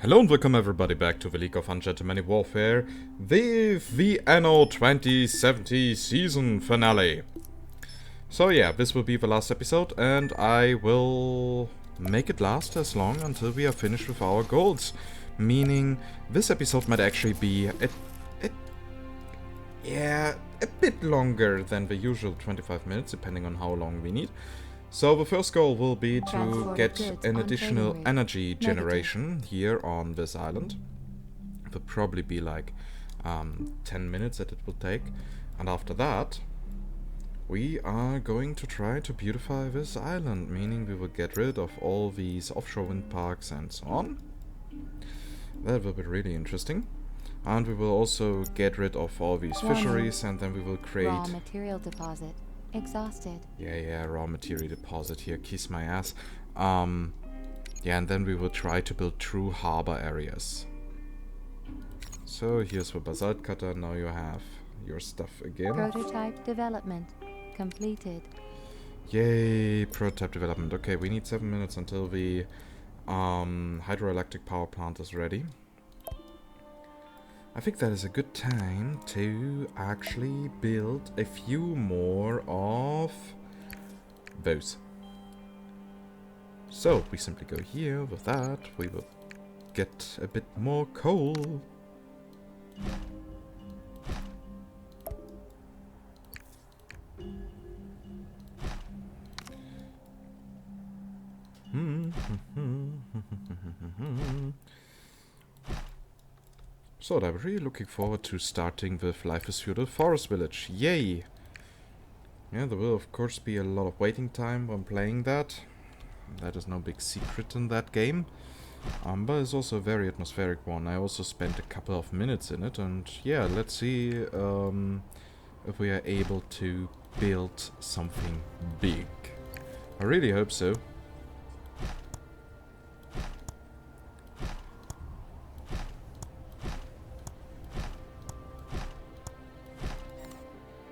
Hello and welcome everybody back to the League of Ungentlemanly Warfare with the Anno 2070 season finale. So yeah, this will be the last episode and I will make it last as long until we are finished with our goals. Meaning this episode might actually be a bit longer than the usual 25 minutes, depending on how long we need. So the first goal will be to get an additional energy generation here on this island. It will probably be like 10 minutes that it will take. And after that, we are going to try to beautify this island, meaning we will get rid of all these offshore wind parks and so on. That will be really interesting. And we will also get rid of all these fisheries, and then we will create... Raw material deposit. Exhausted. Yeah, raw material deposit here, kiss my ass. Yeah, and then we will try to build true harbor areas. So here's the basalt cutter, now you have your stuff again. Prototype development completed. Yay, prototype development. Okay, we need 7 minutes until the hydroelectric power plant is ready. I think that is a good time to actually build a few more of those. So we simply go here with that. We will get a bit more coal. So I'm really looking forward to starting with Life is Feudal Forest Village. Yay! Yeah, there will of course be a lot of waiting time when playing that. That is no big secret in that game. But it's also a very atmospheric one. I also spent a couple of minutes in it, and yeah, let's see if we are able to build something big. I really hope so.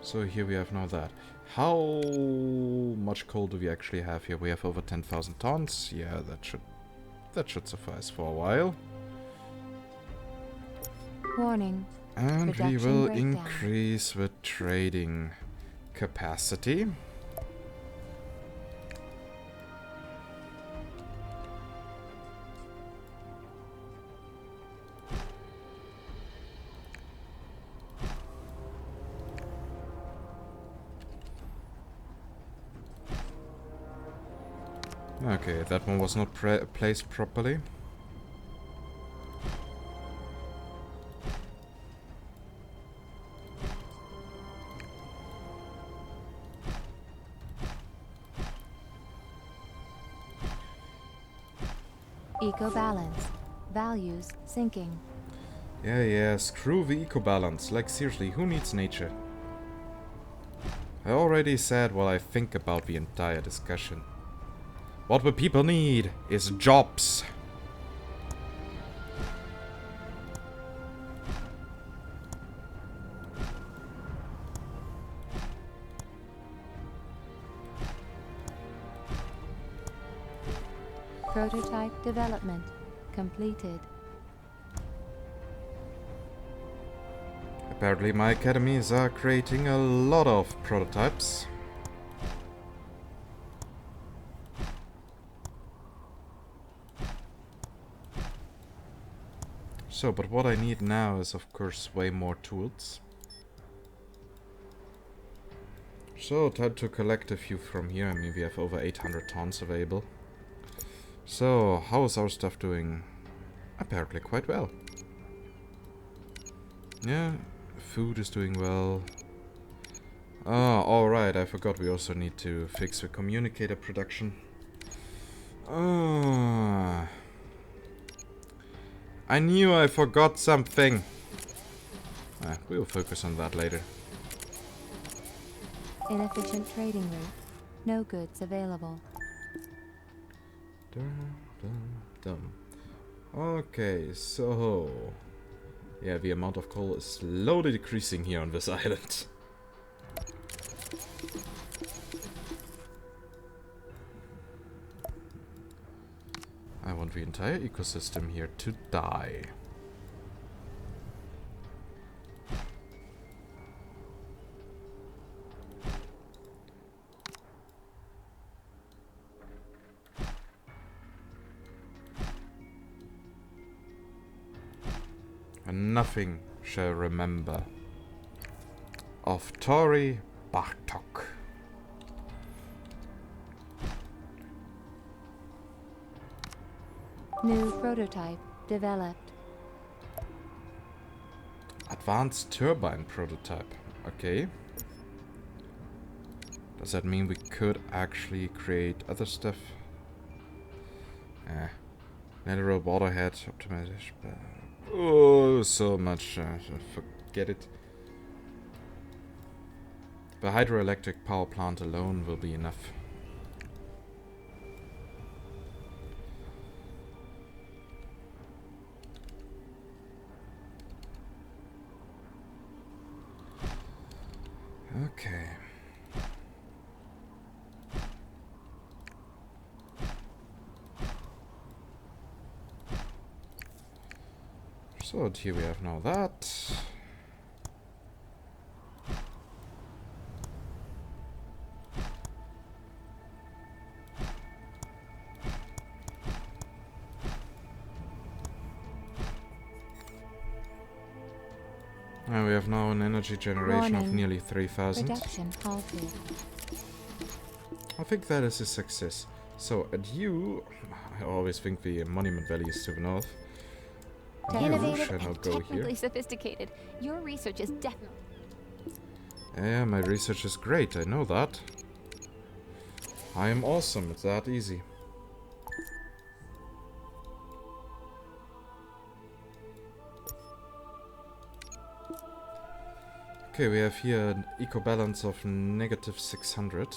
So here we have now that. How much coal do we actually have here? We have over 10,000 tons. Yeah, that should suffice for a while. Warning. And we will breakdown. increase the trading capacity. Okay, that one was not placed properly. Eco balance. Values sinking. Yeah, screw the eco balance. Like seriously, who needs nature? I already said what I think about the entire discussion. What the people need is jobs. Prototype development completed. Apparently my academies are creating a lot of prototypes. So, but what I need now is of course way more tools. So, time to collect a few from here. I mean, we have over 800 tons available. So, how is our stuff doing? Apparently quite well. Yeah, food is doing well. Ah, alright, I forgot we also need to fix the communicator production. I knew I forgot something. We'll focus on that later. Inefficient trading route. No goods available. Okay, so... yeah, the amount of coal is slowly decreasing here on this island. I want the entire entire ecosystem here to die. And nothing shall remember of Tori Bartok. New prototype developed. Advanced turbine prototype. Okay. Does that mean we could actually create other stuff? Mineral waterhead optimization. Oh, so much. Forget it. The hydroelectric power plant alone will be enough. Okay. So here we have now that. And we have now an energy generation of nearly 3,000. Production halted. I think that is a success. So at you, I always think the monument valley is to the north. You Innovative shall and not go technically here. sophisticated. Your research is definitely... Yeah, my research is great, I know that. I am awesome, it's that easy. Okay, we have here an eco balance of negative 600.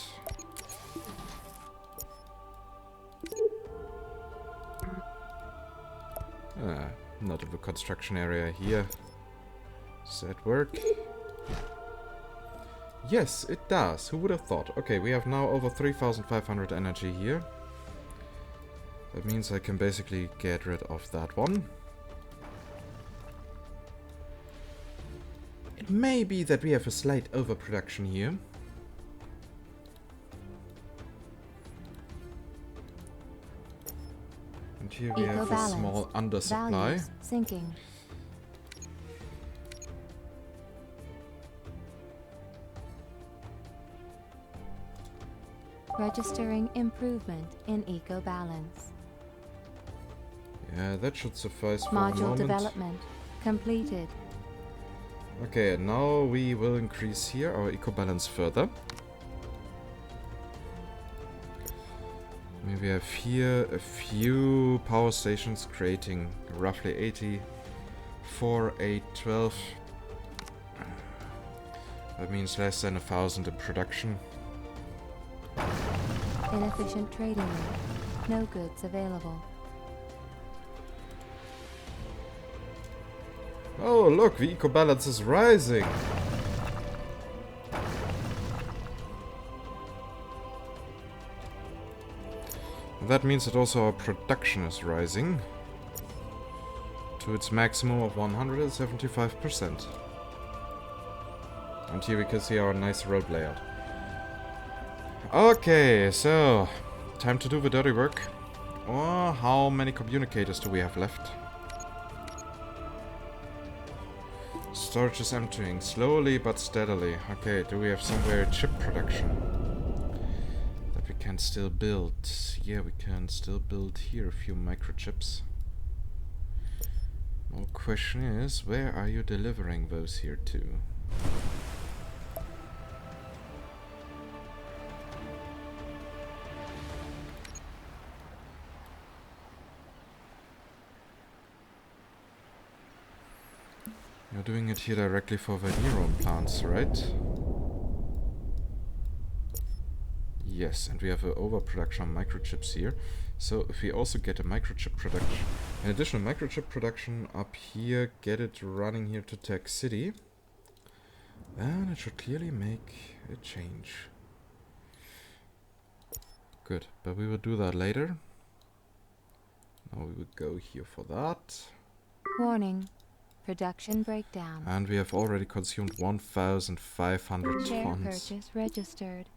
Not of a construction area here. Does that work? Yes, it does. Who would have thought? Okay, we have now over 3,500 energy here. That means I can basically get rid of that one. It may be that we have a slight overproduction here. And here we have a small undersupply. Values sinking. Registering improvement in eco balance. Yeah, that should suffice for the Module moment. development completed. Okay, now we will increase here our eco balance further. Maybe we have here a few power stations creating roughly 80, 4, 8, 12. That means less than 1,000 in production. Inefficient trading route. No goods available. Oh, look, the eco balance is rising. That means that also our production is rising to its maximum of 175%. And here we can see our nice road layout. Okay, so time to do the dirty work. Oh, how many communicators do we have left? Storage is emptying, slowly but steadily. Okay, do we have somewhere chip production that we can still build? Yeah, we can still build here a few microchips. More question is, where are you delivering those here to? You're doing it here directly for the neuron plants, right? Yes, and we have an overproduction of microchips here. So if we also get a microchip production, an additional microchip production up here, get it running here to Tech City, then it should clearly make a change. Good, but we will do that later. Now we would go here for that. Warning. Production breakdown. And we have already consumed 1,500 Share tons. purchase registered.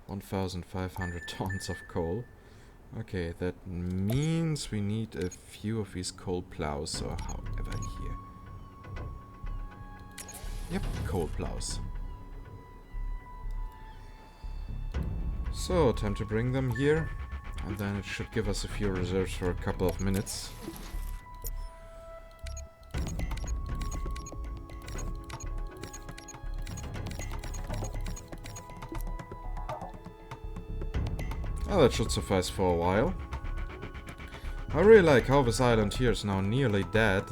1,500 tons of coal. Okay, that means we need a few of these coal plows or however here. Yep, coal plows. So, time to bring them here. And then it should give us a few reserves for a couple of minutes. Oh, that should suffice for a while. I really like how this island here is now nearly dead.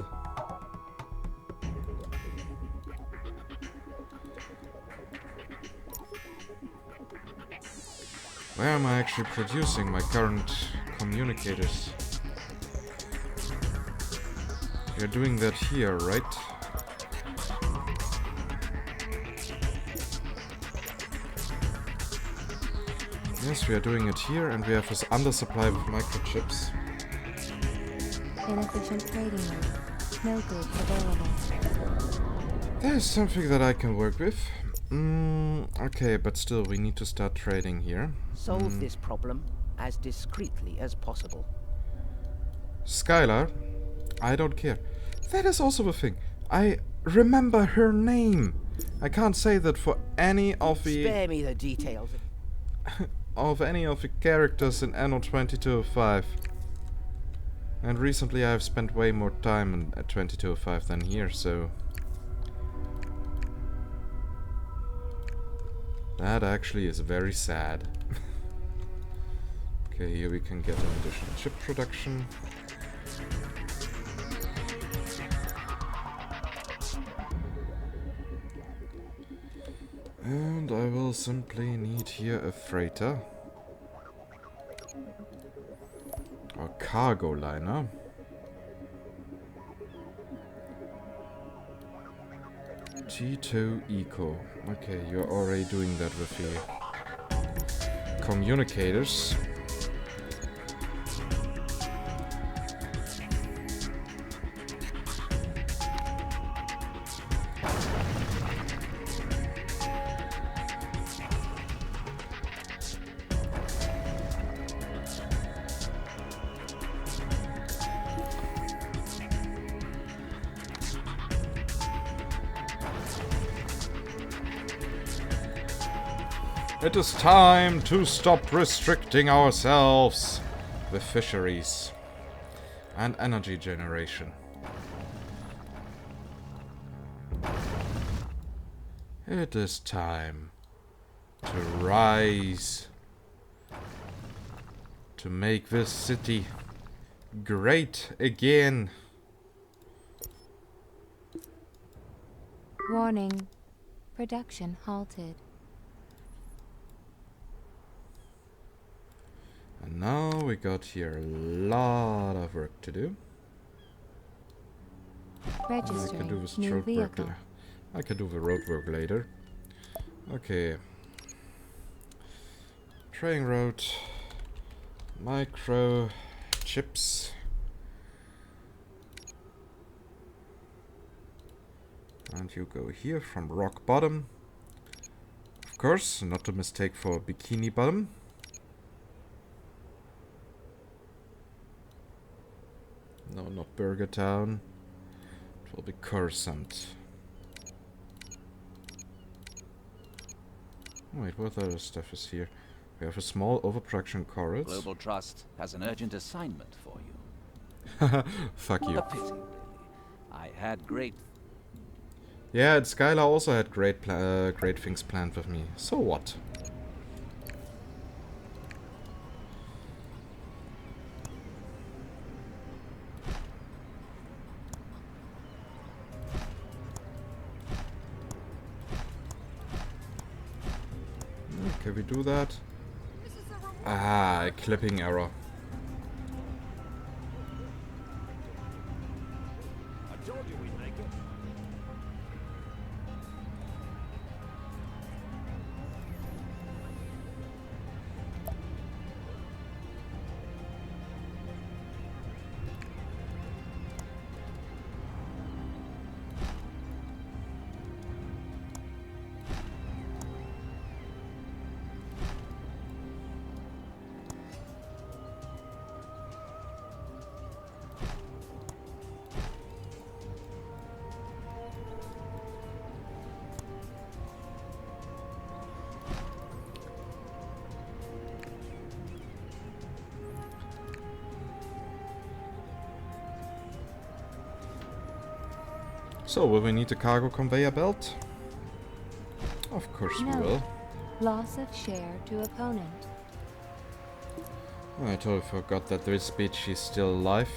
Where am I actually producing my current communicators? We are doing that here, right? Yes, we are doing it here, and we have this undersupply of microchips. Inefficient trading route. No goods available. There's something that I can work with. Okay, but still, we need to start trading here. Solve this problem as discreetly as possible. Skylar, I don't care. That is also the thing. I remember her name. I can't say that for any of the... Spare me the details. of any of the characters in Anno 2205. And recently I have spent way more time at 2205 than here, so... that actually is very sad. Okay, here we can get an additional chip production. And I will simply need here a freighter. Or cargo liner. T2 Eco. Okay, you're already doing that with the communicators. It is time to stop restricting ourselves with fisheries and energy generation. It is time to rise, to make this city great again. Warning. Production halted. And now we got here a lot of work to do. I can do Registering this new road work. vehicle. I can do the road work later. Okay. Train road. Micro chips. And you go here from rock bottom. Of course, not to mistake for bikini bottom. No, not Burger Town. It will be Coruscant. Wait, what other stuff is here? We have a small overproduction chorus. Global Trust has an urgent assignment for you. Fuck you. A pity, really. I had great... Yeah, and Skylar also had great things planned with me. So what? Can we do that? Ah, a clipping error. I told you we'd make it. So, will we need a cargo conveyor belt? Of course we No. will. Loss of share to opponent. I totally forgot that this bitch is still alive.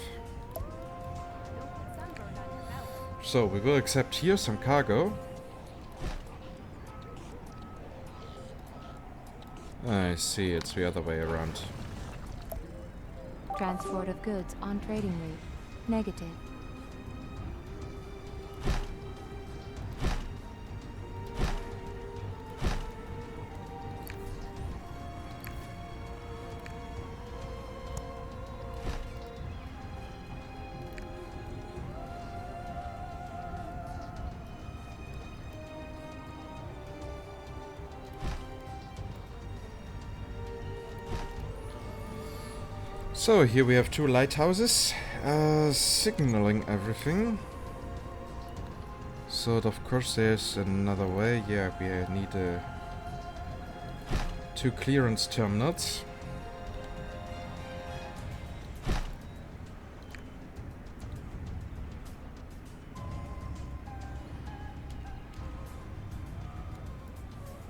So, we will accept here some cargo. I see, it's the other way around. Transport of goods on trading route. Negative. So here we have two lighthouses, signaling everything. So of course there's another way. Yeah, we need two clearance terminals.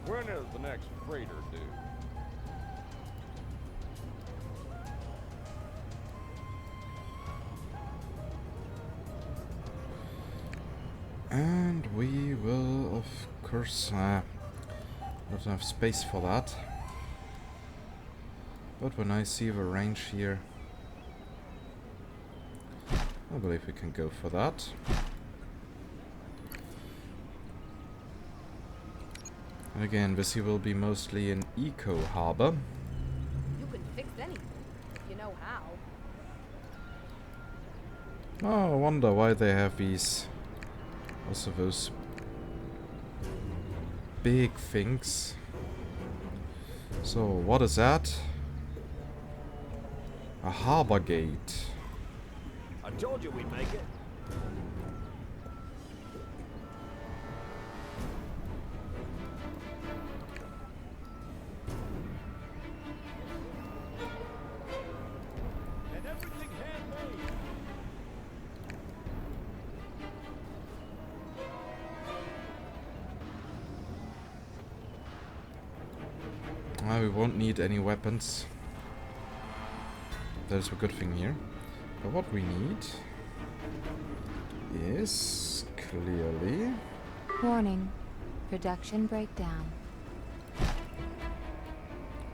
When is the next freighter due? And we will, of course, not enough space for that. But when I see the range here, I believe we can go for that. And again, this here will be mostly an eco harbor. You can fix anything. You know how. Oh, I wonder why they have these. Also those big things. So what is that? A harbor gate. I told you we'd make it. And everything handmade. We won't need any weapons. That is a good thing here. But what we need is clearly Warning. Production breakdown.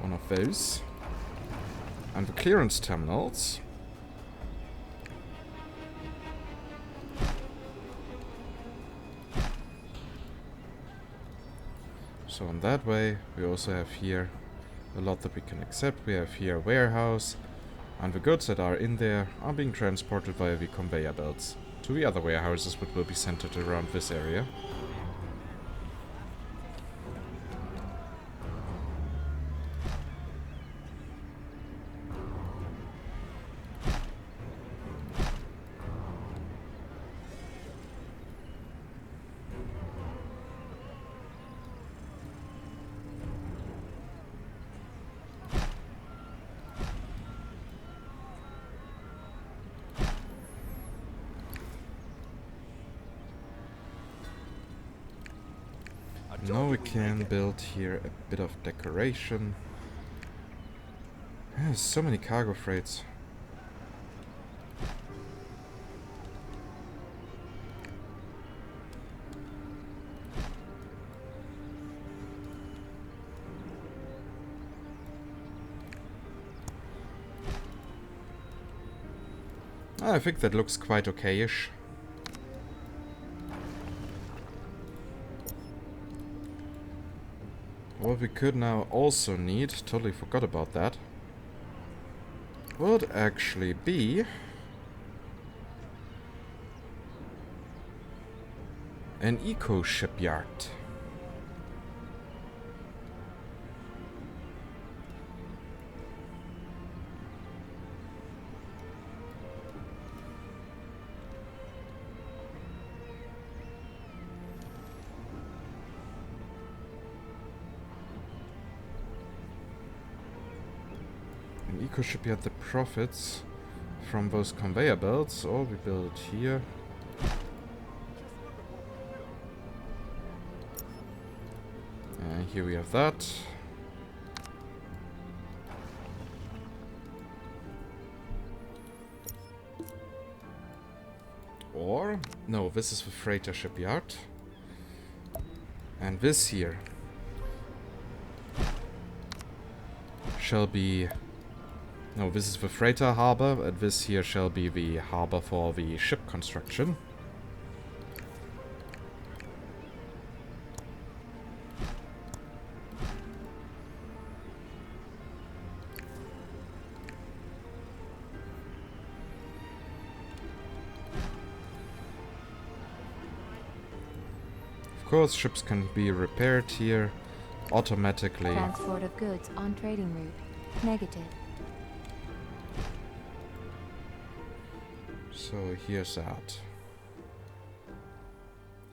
one of those. And the clearance terminals. So in that way, we also have here a lot that we can accept. We have here a warehouse, and the goods that are in there are being transported via the conveyor belts to the other warehouses, which will be centered around this area. Now we can build here a bit of decoration. There's so many cargo freights. I think that looks quite okay-ish. What we could now also need, totally forgot about that, would actually be an eco shipyard. An eco shipyard that profits from those conveyor belts, or we build it here. here we have that. Or, no, this is the freighter shipyard. And this here shall be... No, this is the freighter harbor, and this here shall be the harbor for the ship construction. Of course, ships can be repaired here automatically. Transport of goods on trading route. Negative. So here's that.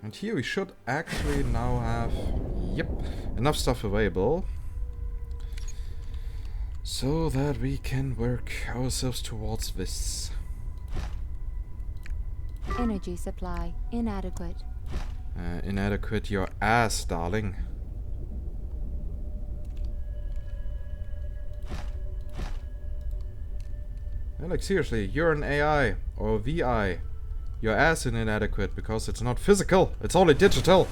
And here we should actually now have, yep, enough stuff available so that we can work ourselves towards this. Energy supply inadequate. Inadequate your ass, darling. Like seriously, you're an AI or VI. Your ass is inadequate because it's not physical, it's only digital.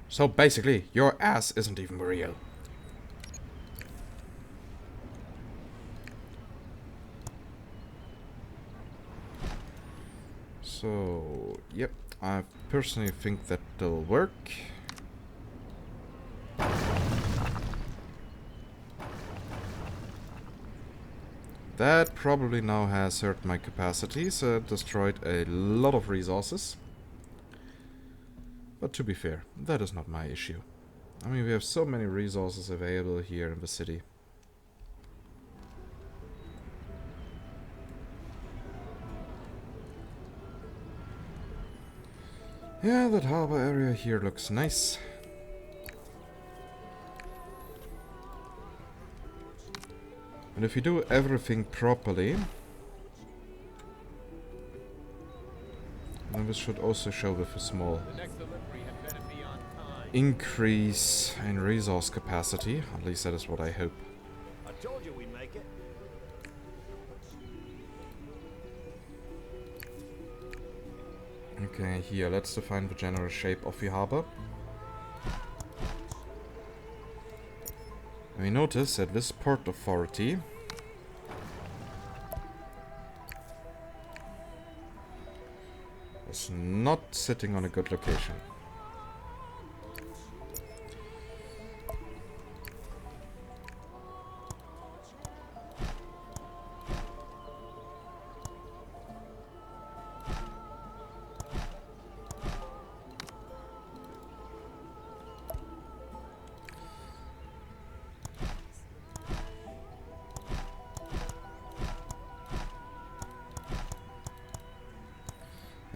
So basically, your ass isn't even real. So, yep, I personally think that'll work. That probably now has hurt my capacities, destroyed a lot of resources. But to be fair, that is not my issue. I mean, we have so many resources available here in the city. Yeah, that harbor area here looks nice. And if you do everything properly, then this should also show with a small increase in resource capacity. At least that is what I hope. I told you we'd make it. Okay, here, let's define the general shape of the harbor. We notice that this port authority is not sitting on a good location.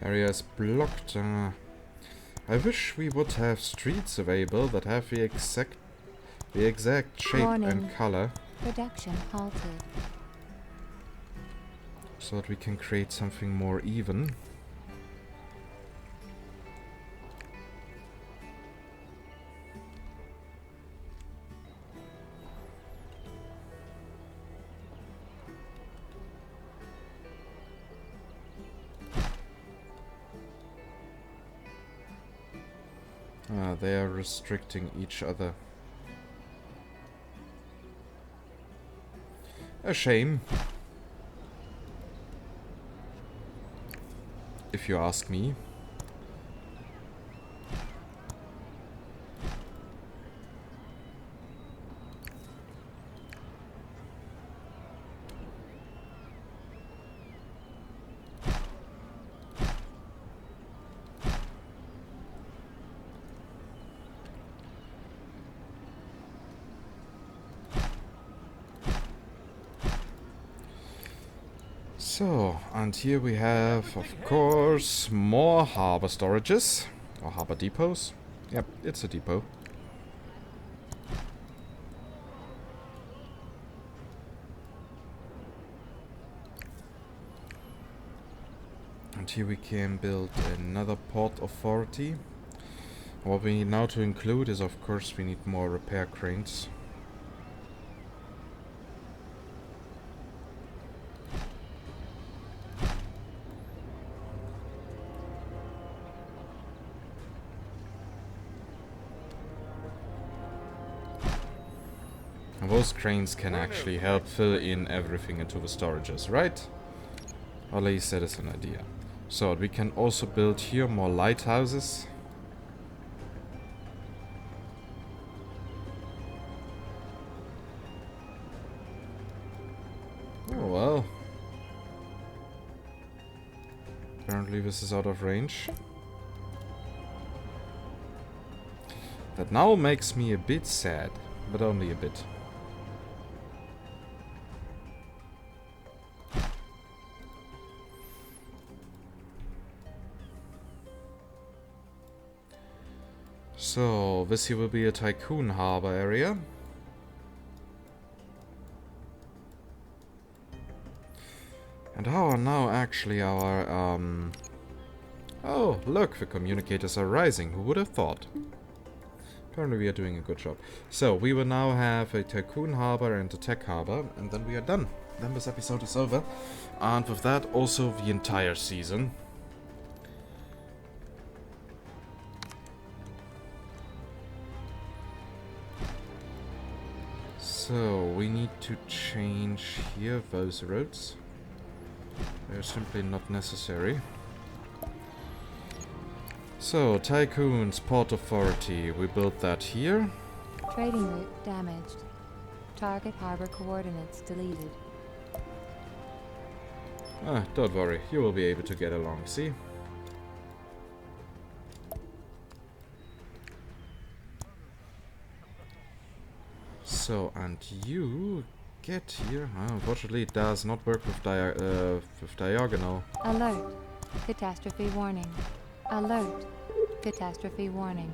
Area is blocked. I wish we would have streets available that have the exact shape Warning. and color, Production halted. so that we can create something more even. They are restricting each other. A shame, if you ask me. So, and here we have, of course, more harbor storages, or harbor depots. Yep, it's a depot. And here we can build another port authority. What we need now to include is, of course, we need more repair cranes. And those cranes can actually help fill in everything into the storages, right? Or at least that is an idea. So we can also build here more lighthouses. Oh well. Apparently this is out of range. That now makes me a bit sad, but only a bit. So, this here will be a Tycoon harbor area. And how are now actually our, Oh, look, the communicators are rising. Who would have thought? Apparently we are doing a good job. So, we will now have a Tycoon harbor and a Tech harbor, and then we are done. Then this episode is over. And with that, also the entire season. So, we need to change here those roads. They're simply not necessary. So, Tycoon's Port Authority, we built that here. Trading route damaged. Target harbor coordinates deleted. Ah, don't worry, you will be able to get along, see? So, and you get here. Unfortunately, it does not work with, diagonal. Alert. Catastrophe warning. Alert. Catastrophe warning.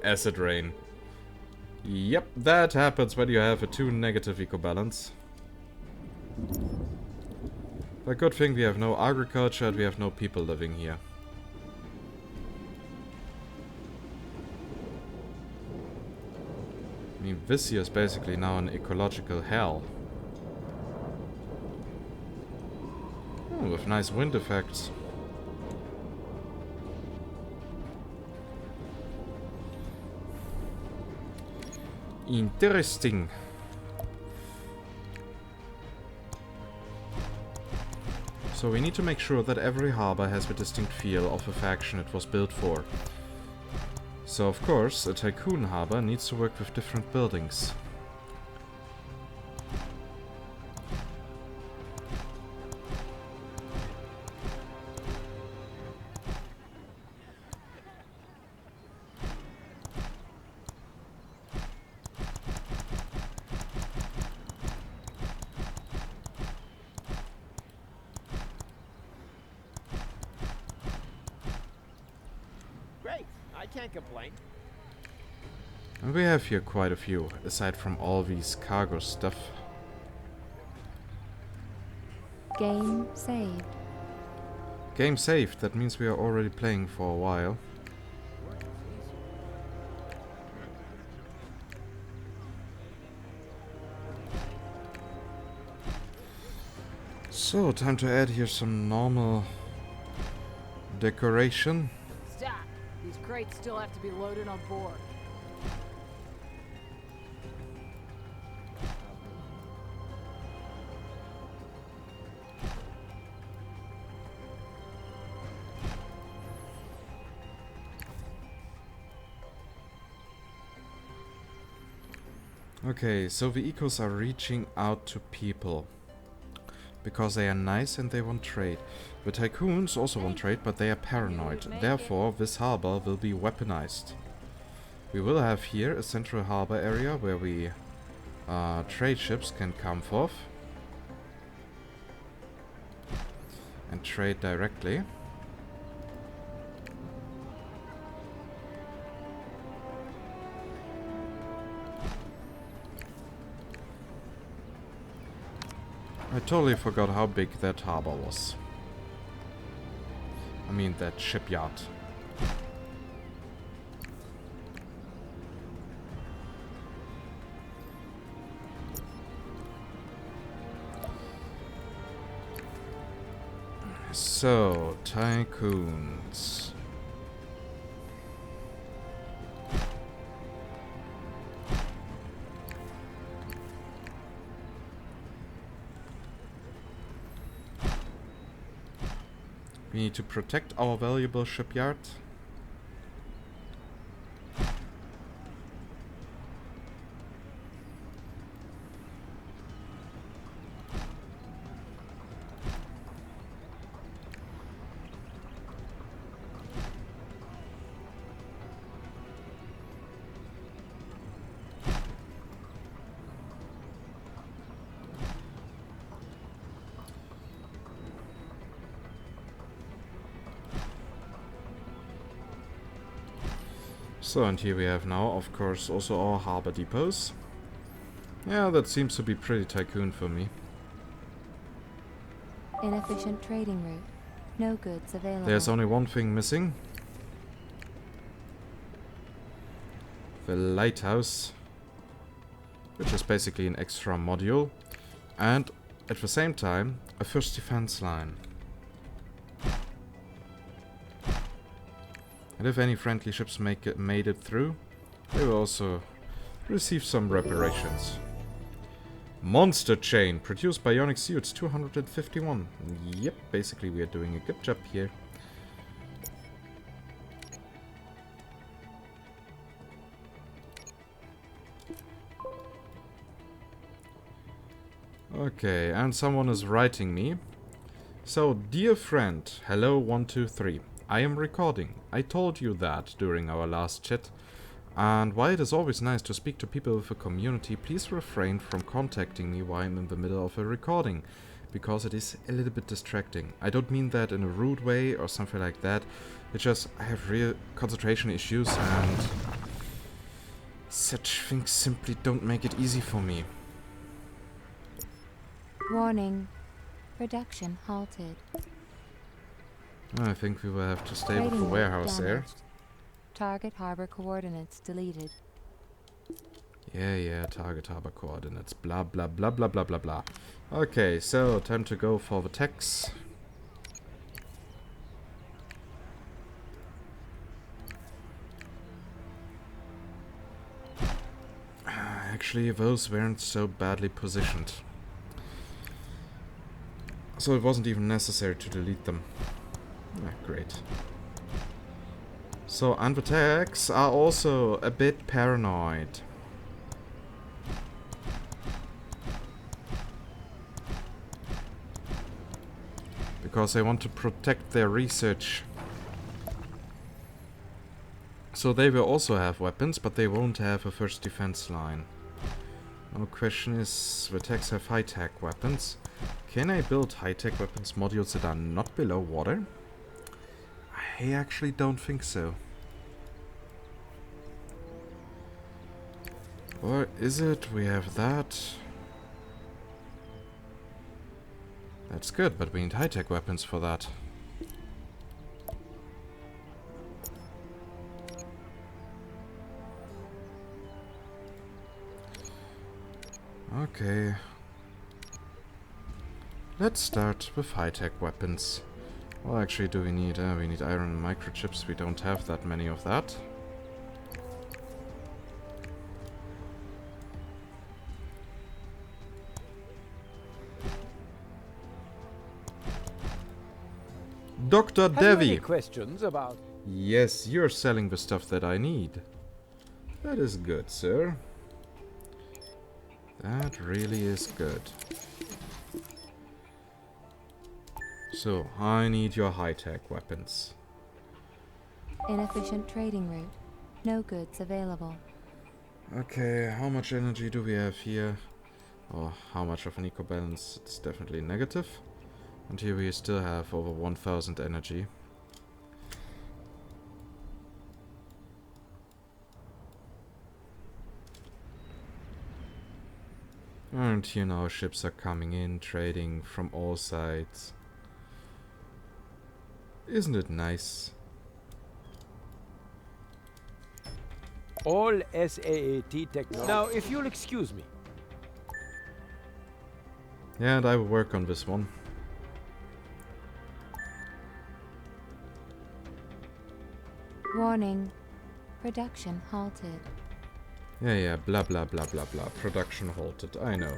Acid rain. Yep, that happens when you have a 2 negative eco-balance. But good thing we have no agriculture and we have no people living here. I mean, this here is basically now an ecological hell. Oh, with nice wind effects. Interesting. So we need to make sure that every harbor has the distinct feel of the faction it was built for. So of course, a Tycoon harbor needs to work with different buildings. Great. I can't complain. And we have here quite a few, aside from all these cargo stuff. Game saved. Game saved, that means we are already playing for a while. So, time to add here some normal decoration. Stop. These crates still have to be loaded on board. Okay, so the ecos are reaching out to people. Because they are nice and they want trade. The Tycoons also want trade, but they are paranoid. Therefore, this harbor will be weaponized. We will have here a central harbor area where we trade ships can come forth and trade directly. I totally forgot how big that harbor was. I mean that shipyard. So, Tycoons. We need to protect our valuable shipyard. So, and here we have now, of course, also our harbor depots. Yeah, that seems to be pretty Tycoon for me. Inefficient trading route. No goods available. There's only one thing missing. The lighthouse, which is basically an extra module, and at the same time a first defense line. And if any friendly ships made it through, they will also receive some reparations. Monster chain produced bionic suits 251. Yep, basically we are doing a good job here. Okay, and someone is writing me. So, dear friend, hello 123. I am recording. I told you that during our last chat. And while it is always nice to speak to people with a community, please refrain from contacting me while I'm in the middle of a recording, because it is a little bit distracting. I don't mean that in a rude way or something like that. It's just I have real concentration issues and such things simply don't make it easy for me. Warning. Production halted. I think we will have to stay with the Trading warehouse there. damaged. Target harbor coordinates deleted. Yeah, target harbor coordinates. Blah, blah, blah, blah, blah, blah, blah. Okay, so time to go for the techs. Actually, those weren't so badly positioned. So it wasn't even necessary to delete them. Ah, great. So, and the techs are also a bit paranoid. Because they want to protect their research. So they will also have weapons, but they won't have a first defense line. Now the question is, the techs have high-tech weapons. Can I build high-tech weapons modules that are not below water? I actually don't think so. Or is it? We have that. That's good, but we need high-tech weapons for that. Okay. Let's start with high-tech weapons. What actually do we need? We need iron and microchips. We don't have that many of that. Dr. Have you any Devi! questions about... Yes, you're selling the stuff that I need. That is good, sir. That really is good. So, I need your high-tech weapons. Inefficient trading route. No goods available. Okay, how much energy do we have here? Or how much of an eco-balance? It's definitely negative. And here we still have over 1000 energy. And here now ships are coming in, trading from all sides. Isn't it nice? all SAAT technology? Now, if you'll excuse me. Yeah, and I will work on this one. Warning. Production halted. Yeah, blah blah blah blah blah. Production halted, I know.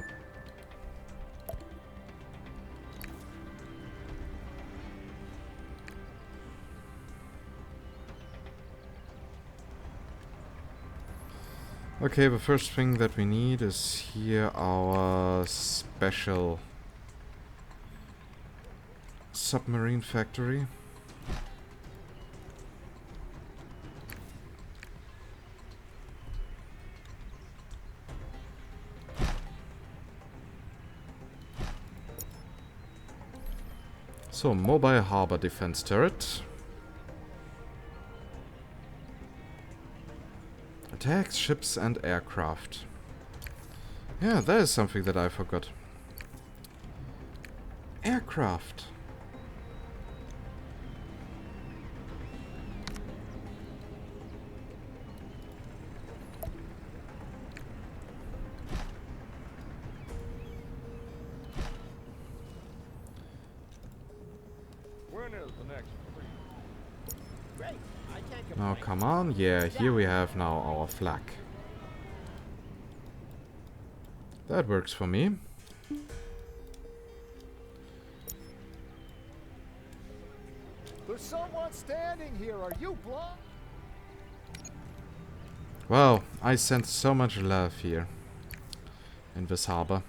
Okay, the first thing that we need is here our special submarine factory. So, mobile harbor defense turret. Attacks ships and aircraft. Yeah, that is something that I forgot. Aircraft. When is the next free? Great. I can't Now, complain. come on. Yeah, here we have now our flag. That works for me. There's someone standing here. Are you blind? Wow, I sense so much love here in this harbor.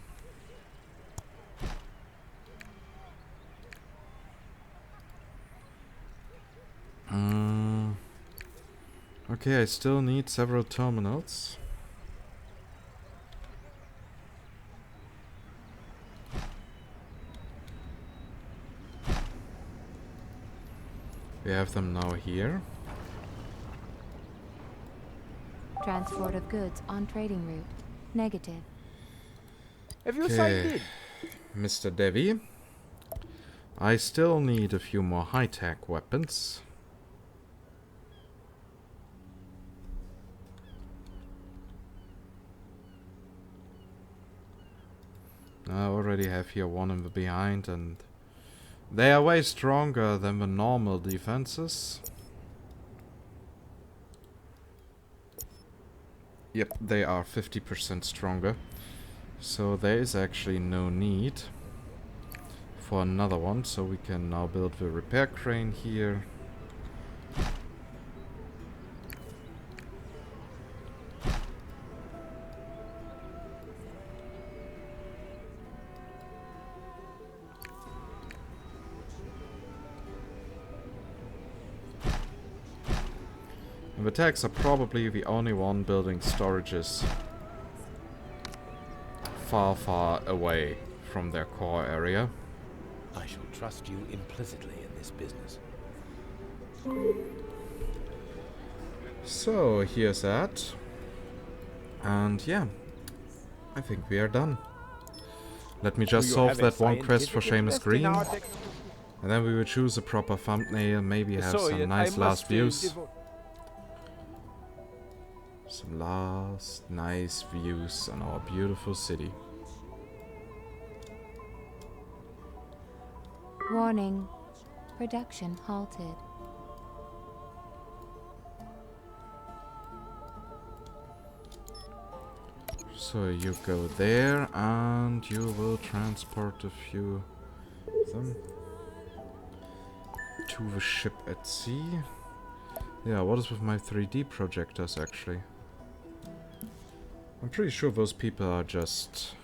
Okay, I still need several terminals. We have them now here. Transport of goods on trading route. Negative. Have you signed Okay, in? Mr. Devi. I still need a few more high-tech weapons. I already have here one in the behind, and they are way stronger than the normal defenses. Yep, they are 50% stronger. So there is actually no need for another one, so we can now build the repair crane here. And the tanks are probably the only one building storages far, far away from their core area. I shall trust you implicitly in this business. So here's that. And yeah, I think we are done. Let me just Do you solve have a that one quest for scientific Seamus interest in Green. our tech- And then we will choose a proper thumbnail, maybe have Sorry, some I nice must last views. devote- Some last nice views on our beautiful city. Warning. Production halted. So you go there and you will transport a few of them to the ship at sea. Yeah, what is with my 3D projectors actually? I'm pretty sure those people are just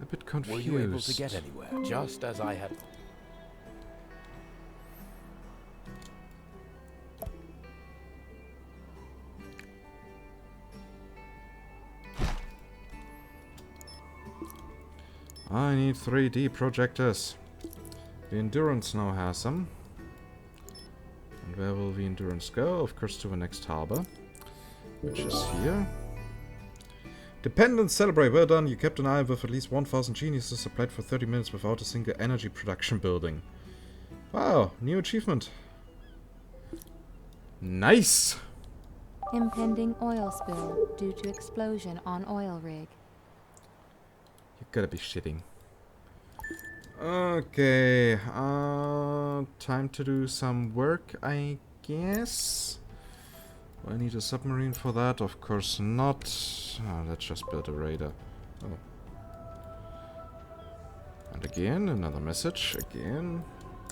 a bit confused. Were you able to get anywhere? Just as I had. I need 3D projectors. The Endurance now has them. And where will the Endurance go? Of course to the next harbor, which is here. Dependents celebrate. Well done. You kept an eye with at least 1,000 geniuses supplied for 30 minutes without a single energy production building. Wow, new achievement. Nice! Impending oil spill due to explosion on oil rig. You gotta be shitting. Okay, time to do some work, I guess. Do I need a submarine for that? Of course not. Oh, let's just build a raider. Oh. And again, another message. Again,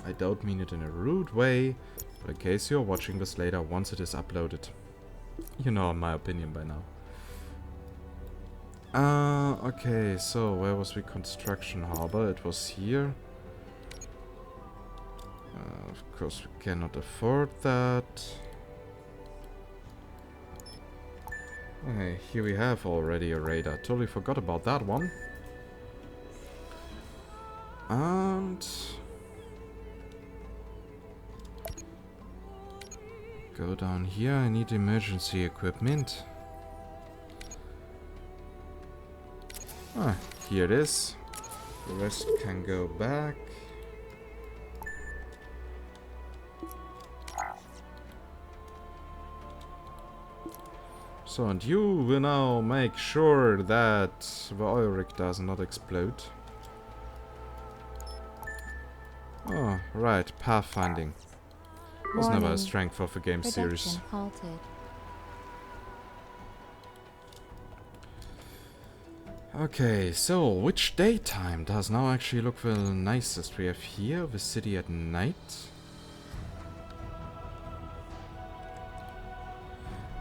I don't mean it in a rude way, but in case you're watching this later once it is uploaded. You know my opinion by now. Okay, so where was the construction harbor? It was here. Of course, we cannot afford that. Okay, here we have already a radar. Totally forgot about that one. And go down here. I need emergency equipment. Ah, here it is. The rest can go back. So, and you will now make sure that the oil rig does not explode. Oh, right, pathfinding. Was never a strength of a game series. Halted. Okay, so which daytime does now actually look the nicest? We have here the city at night.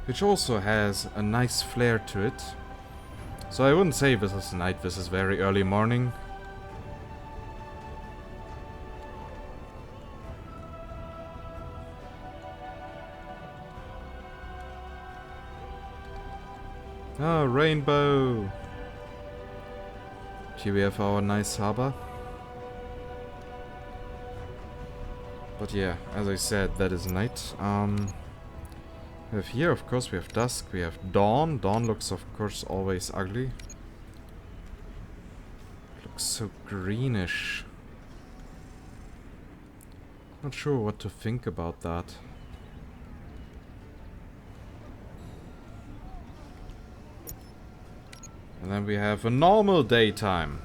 Which also has a nice flair to it. So I wouldn't say this is night, this is very early morning. Oh, rainbow! Here we have our nice harbor. But yeah, as I said, that is night. We have here, of course, we have dusk, we have dawn. Dawn looks, of course, always ugly. Looks so greenish. Not sure what to think about that. And then we have a normal daytime.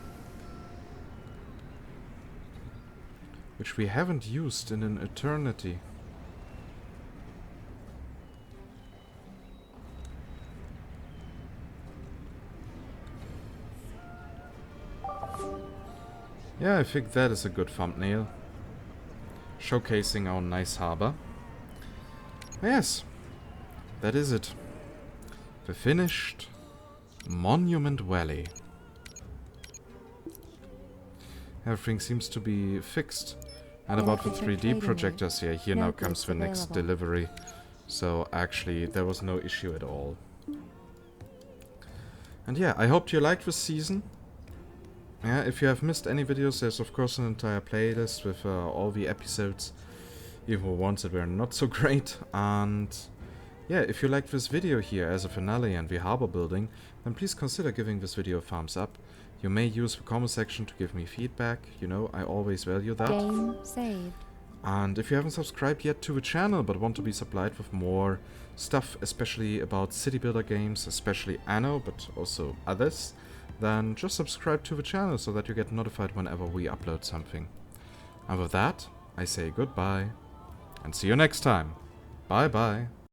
Which we haven't used in an eternity. Yeah, I think that is a good thumbnail. Showcasing our nice harbor. Yes, that is it. The finished Monument Valley. Everything seems to be fixed. And about the 3D projectors, yeah, here now comes the next delivery. So actually, there was no issue at all. And yeah, I hope you liked this season. Yeah, if you have missed any videos, there's of course an entire playlist with all the episodes, even the ones that were not so great. And yeah, if you liked this video here as a finale and the harbor building, then please consider giving this video a thumbs up. You may use the comment section to give me feedback, you know, I always value that. Game saved. And if you haven't subscribed yet to the channel but want to be supplied with more stuff, especially about city builder games, especially Anno, but also others, then just subscribe to the channel so that you get notified whenever we upload something. And with that, I say goodbye, and see you next time. Bye bye.